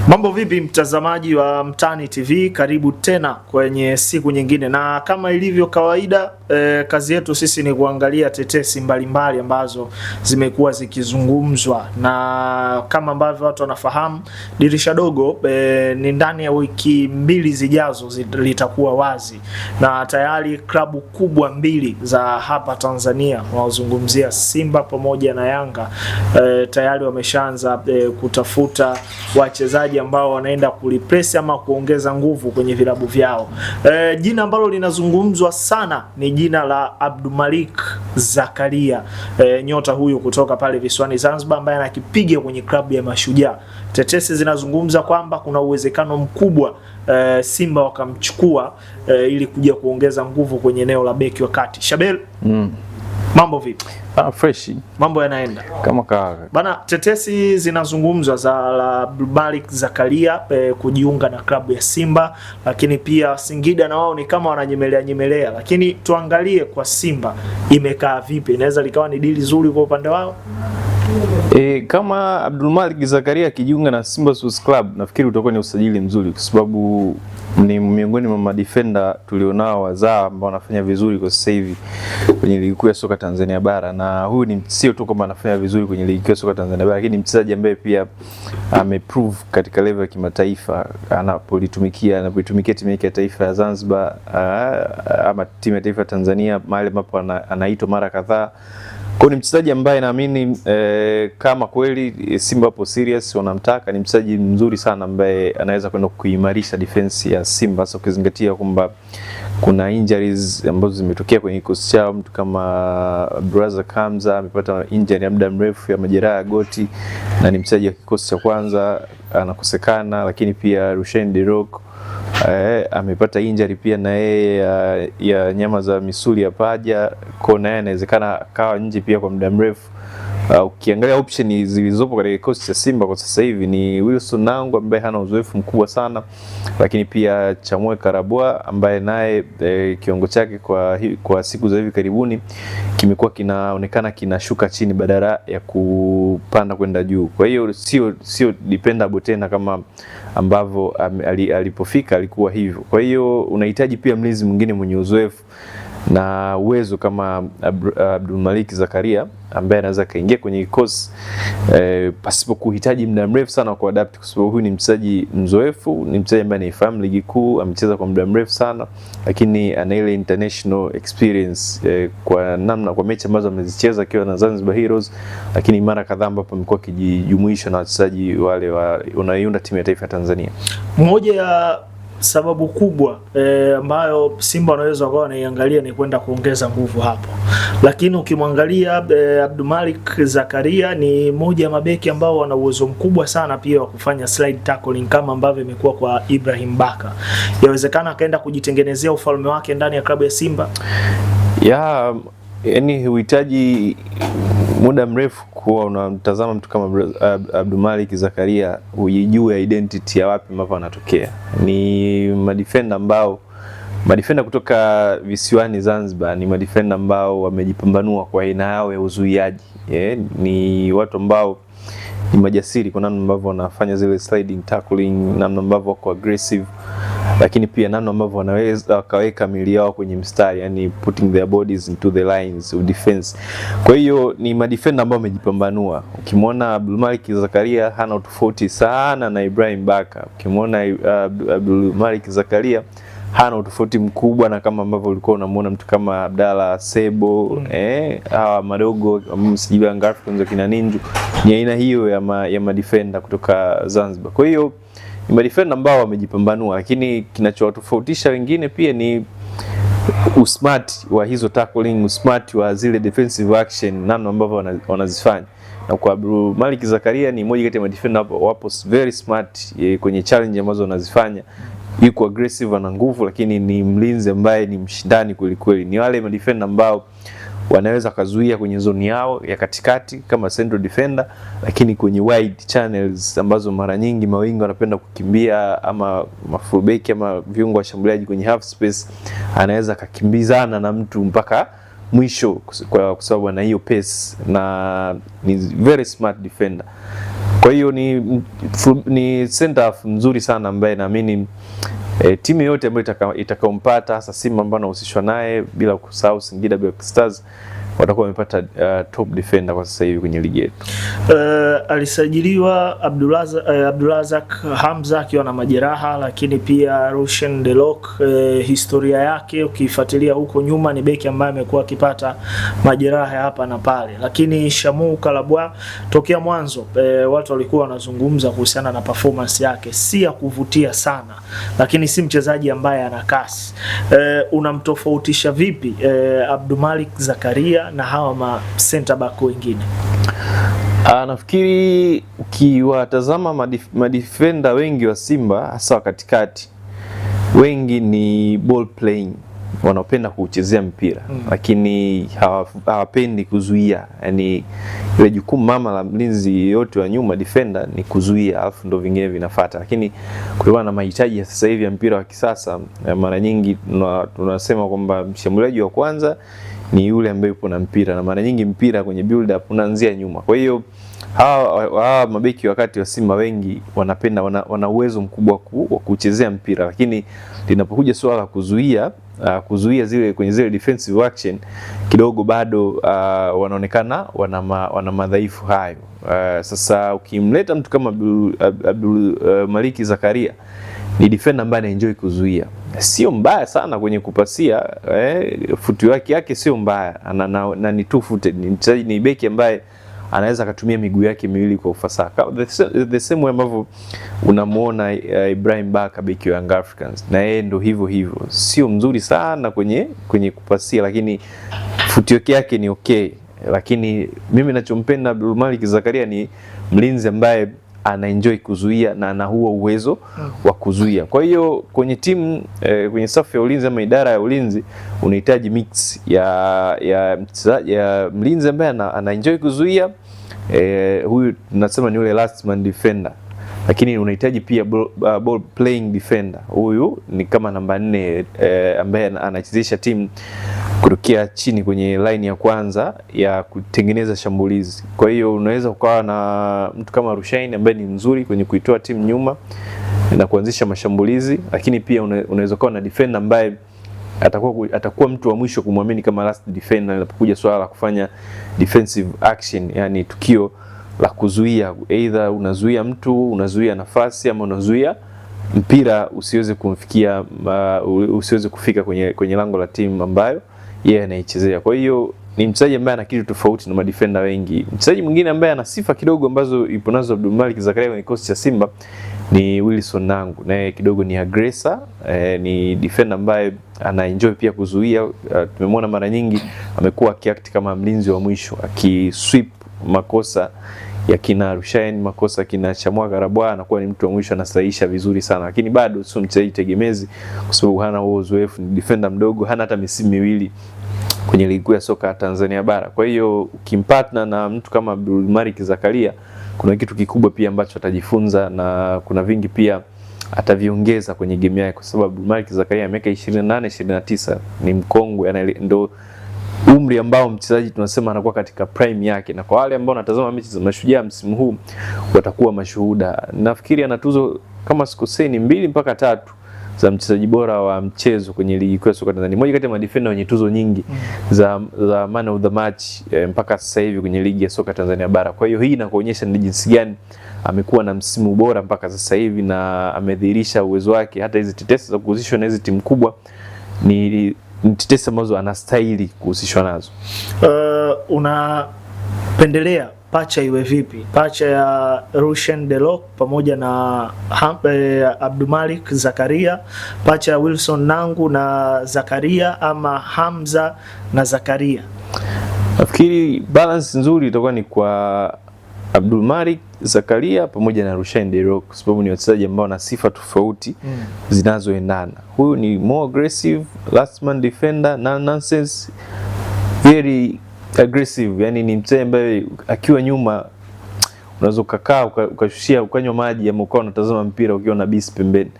Mambo vipi mtazamaji wa Mtaani TV, karibu tena kwenye siku nyingine, na kama ilivyo kawaida kazi yetu sisi ni kuangalia tetesi mbalimbali ambazo zimekuwa zikizungumzwa, na kama ambavyo watu wanafahamu dirisha dogo ni ndani ya wiki mbili zijazo litakuwa wazi, na tayari klabu kubwa mbili za hapa Tanzania wanaozungumzia Simba pamoja na Yanga tayari wameshaanza kutafuta wachezaji ambao wanaenda kureplace ama kuongeza nguvu kwenye vilabu vyao. Jina ambalo linazungumzwa sana ni jina la Abdulmalik Zakaria, nyota huyu kutoka pale visiwani Zanzibar ambaye anakipiga kwenye klabu ya Mashujaa. Tetesi zinazungumza kwamba kuna uwezekano mkubwa Simba wakamchukua ili kuja kuongeza nguvu kwenye eneo la beki wa kati. Shabel, mambo vipi? Fresh. Mambo yanaenda Kama kawaida. Bana, tetesi zinazungumzwa za Abdulmalik Zakaria kujiunga na klabu ya Simba, lakini pia Singida na wao ni kama wananyemelea, lakini tuangalie kwa Simba imekaa vipi. Inaweza likawa ni dili zuri kwa upande wao. Kama Abdulmalik Zakaria akijiunga na Simba Sports Club, nafikiri utakuwa ni usajili mzuri kwa sababu ni miongoni mwa madefender tulionao wazao ambao wanafanya vizuri kwa sasa hivi kwenye ligi kuu ya soka Tanzania bara, na huyu ni sio tu kama anafanya vizuri kwenye ligi kuu ya soka Tanzania bara, lakini mchezaji ambaye pia ameprove katika level ya kimataifa anapoitumikia timu yake ya taifa ya Zanzibar ama timu ya taifa ya Tanzania mahali ambapo anaitwa mara kadhaa. Kwa ni mchezaji ambaye naamini kama kweli Simba hapo serious wanamtaka, ni mchezaji mzuri sana ambaye anaweza kwenda kuimarisha defense ya Simba, hasa ukizingatia kwamba kuna injuries ambazo zimetokea kwenye kikosi chao. Mtu kama Brother Kamza amepata injury ya muda mrefu ya majeraha ya goti na ni mchezaji wa kikosi cha kwanza anakosekana, lakini pia Rushaine De Rock amepata injury pia na yeye ya nyama za misuli ya paja, kwa naye inawezekana akawa nje pia kwa muda mrefu. Ukiangalia option zilizopo katika kikosi cha Simba kwa sasa hivi ni Wilson Nangu ambaye hana uzoefu mkubwa sana, lakini pia Chamwe Karabwa ambaye naye kiwango chake kwa siku za hivi karibuni kimekuwa kinaonekana kinashuka chini badala ya kupanda kwenda juu. Kwa hiyo sio dependable tena kama ambavyo alipofika alikuwa hivyo. Kwa hiyo unahitaji pia mlinzi mwingine mwenye uzoefu na uwezo kama Abdulmalik Zakaria ambaye anaweza kaingia kwenye kikosi pasipo kuhitaji muda mrefu sana kwa adapt, kwa sababu huyu ni mchezaji mzoefu, ni mchezaji ambaye anaifahamu ligi kuu, amecheza kwa muda mrefu sana, lakini ana ile international experience kwa mechi ambazo amezicheza akiwa na Zanzibar Heroes, lakini mara kadhaa ambapo amekuwa akijumuishwa na wachezaji wale wanaiunda timu ya taifa ya Tanzania. Mmoja ya sababu kubwa ambayo Simba wanaweza wakawa wanaiangalia ni kwenda kuongeza nguvu hapo, lakini ukimwangalia Abdulmalik Zakaria ni moja ya mabeki ambao wana uwezo mkubwa sana pia wa kufanya slide tackling kama ambavyo imekuwa kwa Ibrahim Baka. Yawezekana akaenda kujitengenezea ufalme wake ndani ya klabu ya Simba. Yani huhitaji muda mrefu kuwa unamtazama mtu kama Abdulmalik Zakaria ujijue identity ya wapi ambapo anatokea. Ni madefender kutoka visiwani Zanzibar, ni madefender ambao wamejipambanua kwa aina yao ya uzuiaji. Ni watu ambao ni majasiri kwa namna ambavyo wanafanya zile sliding tackling, namna ambavyo wako aggressive, lakini pia namna ambavyo wanaweza wakaweka mili yao kwenye mstari, yani putting their bodies into the lines of defense. Kwa hiyo ni madefender ambao wamejipambanua. Ukimwona Abdulmalik Zakaria hana tofauti sana na Ibrahim Baka. Ukimwona Abdulmalik Zakaria hana tofauti mkubwa na kama ambavyo ulikuwa unamuona mtu kama Abdalla Sebo, hawa madogo msijiba Ngafo kina Ninju. Ni aina hiyo ya madefender kutoka Zanzibar. Kwa hiyo ni madefender ambao wamejipambanua, lakini kinachowatofautisha wengine pia ni usmart wa hizo tackling, usmart wa zile defensive action, namna ambavyo wanazifanya. Na kwa Abdulmalik Zakaria ni mmoja kati ya madefender wapo very smart kwenye challenge ambazo wanazifanya. Yuko aggressive na nguvu, lakini ni mlinzi ambaye ni mshindani kweli. Ni wale madefender ambao wanaweza kazuia kwenye zone yao ya katikati kama central defender, lakini kwenye wide channels ambazo mara nyingi mawingi wanapenda kukimbia ama mafullback ama viungo washambuliaji kwenye half space, anaweza kakimbizana na mtu mpaka mwisho kwa sababu ana hiyo pace na ni very smart defender. Kwa hiyo ni center half mzuri sana ambaye naamini timu yote ambayo itakaompata hasa Simba ambao anahusishwa naye, bila kusahau Singida Black Stars, watakuwa wamepata top defender kwa sasa hivi kwenye ligi yetu. Alisajiliwa Abdulrazak Hamza akiwa na majeraha, lakini pia Rushen Delok, historia yake ukifuatilia huko nyuma ni beki ambaye amekuwa akipata majeraha hapa na pale, lakini Shamu Kalabwa tokea mwanzo watu walikuwa wanazungumza kuhusiana na performance yake, si ya kuvutia sana, lakini si mchezaji ambaye ana kasi. Unamtofautisha vipi Abdulmalik Zakaria na hawa ma center back wengine? Nafikiri ukiwatazama madefender wengi wa Simba hasa katikati, wengi ni ball playing, wanapenda kuchezea mpira lakini hawapendi kuzuia. Yani ile jukumu mama la mlinzi yote wa nyuma defender ni kuzuia, alafu ndo vingine vinafuata. Lakini kulingana na mahitaji ya sasa hivi ya mpira wa kisasa, mara nyingi tunasema kwamba mshambuliaji wa kwanza ni yule ambaye yupo na mpira, na mara nyingi mpira kwenye build up unaanzia nyuma. Kwa hiyo hawa mabeki wakati wa Simba wengi wanapenda, wana uwezo mkubwa wa kuchezea mpira, lakini linapokuja swala la kuzuia zile kwenye zile defensive action kidogo bado wanaonekana wana madhaifu hayo. Sasa ukimleta mtu kama Abdulmalik Zakaria, ni defender ambaye anaenjoy kuzuia, sio mbaya sana kwenye kupasia, futi yake sio mbaya, na ni two footed, ni beki ambaye anaweza akatumia miguu yake miwili kwa ufasaha, the same way ambavyo unamuona Ibrahim Baka beki wa Young Africans, na yeye ndo hivyo, sio mzuri sana kwenye kupasia, lakini futi yake ni okay. Lakini mimi ninachompenda Abdulmalik Zakaria ni mlinzi ambaye anaenjoy kuzuia na ana huo uwezo wa kuzuia. Kwa hiyo kwenye kwenye safu ya ulinzi ama idara ya ulinzi unahitaji mix ya mlinzi ambaye anaenjoy kuzuia, huyu tunasema ni yule last man defender, lakini unahitaji pia ball playing defender. Huyu ni kama namba 4 ambaye anachezesha timu kutokea chini kwenye line ya kwanza ya kutengeneza shambulizi. Kwa hiyo unaweza ukawa na mtu kama Rushain ambaye ni mzuri kwenye kuitoa timu nyuma na kuanzisha mashambulizi, lakini pia unaweza kuwa na defender ambaye atakuwa mtu wa mwisho kumwamini kama last defender inapokuja swala la kufanya defensive action, yani tukio la kuzuia, either unazuia mtu, unazuia nafasi, ama unazuia mpira usiweze kumfikia, usiweze kufika kwenye lango la timu ambayo yeye anaichezea. Kwa hiyo ni mchezaji ambaye ana kitu tofauti na madefender wengi. Mchezaji mwingine ambaye ana sifa kidogo ambazo ipo nazo Abdulmalik Zakaria kwenye kikosi cha Simba ni Wilson Nangu, naye kidogo ni aggressor, ni defender ambaye ana enjoy pia kuzuia. Tumemwona mara nyingi amekuwa akiact kama mlinzi wa mwisho, akisweep makosa ya kina Rushain, makosa kina Chamwa Karabwa, anakuwa ni mtu wa mwisho, anasahihisha vizuri sana, lakini bado sio mchezaji tegemezi kwa sababu hana huo uzoefu, ni defender mdogo, hana hata misimu miwili kwenye ligi ya soka ya Tanzania bara. Kwa hiyo ukimpatna na mtu kama Abdulmalik Zakaria, kuna kitu kikubwa pia ambacho atajifunza, na kuna vingi pia ataviongeza kwenye game yake, kwa sababu Abdulmalik Zakaria miaka 28 29, ni mkongwe, ndo umri ambao mchezaji tunasema anakuwa katika prime yake, na kwa wale ambao wanatazama mechi za Mashujaa msimu huu watakuwa mashuhuda. Nafikiri ana tuzo kama sikosei 2 mpaka 3 za mchezaji bora wa mchezo kwenye ligi kuu ya soka Tanzania. Mmoja kati ya madefender wenye tuzo nyingi za man of the match mpaka sasa hivi kwenye ligi ya soka Tanzania bara. Kwa hiyo hii inakuonyesha ni jinsi gani amekuwa na msimu bora mpaka sasa hivi, na amedhihirisha uwezo wake. Hata hizi tetesi za kuhusishwa na hizi timu kubwa ni tetesi ambazo anastahili kuhusishwa nazo. Unapendelea pacha iwe vipi? Pacha ya Rushen Delok pamoja na Abdulmalik Zakaria, pacha ya Wilson Nangu na Zakaria, ama Hamza na Zakaria? Nafikiri balance nzuri itakuwa ni kwa Abdulmalik Zakaria pamoja na Rushen Delok, kwa sababu ni wachezaji ambao na sifa tofauti zinazoendana. Huyu ni more aggressive, last man defender, no nonsense, very aggressive, yani ni mchezaji ambaye akiwa nyuma unaweza ukakaa ukashushia ukanywa maji, ama ukawa unatazama mpira ukiwa na bisi pembeni.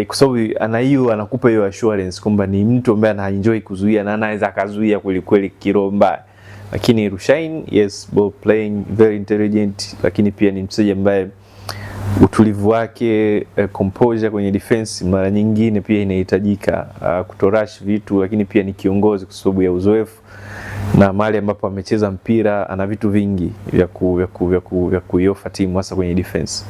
Kwa sababu anakupa hiyo assurance kwamba ni mtu ambaye anaenjoy kuzuia na anaweza akazuia kweli kweli kiroho mbaya. Lakini Rushaine, yes, ball playing, very intelligent, lakini pia ni mchezaji ambaye utulivu wake, composure kwenye defense mara nyingine pia inahitajika, kutorush vitu, lakini pia ni kiongozi kwa sababu ya uzoefu na mahali ambapo amecheza mpira ana vitu vingi vya kuiofa timu hasa kwenye defense.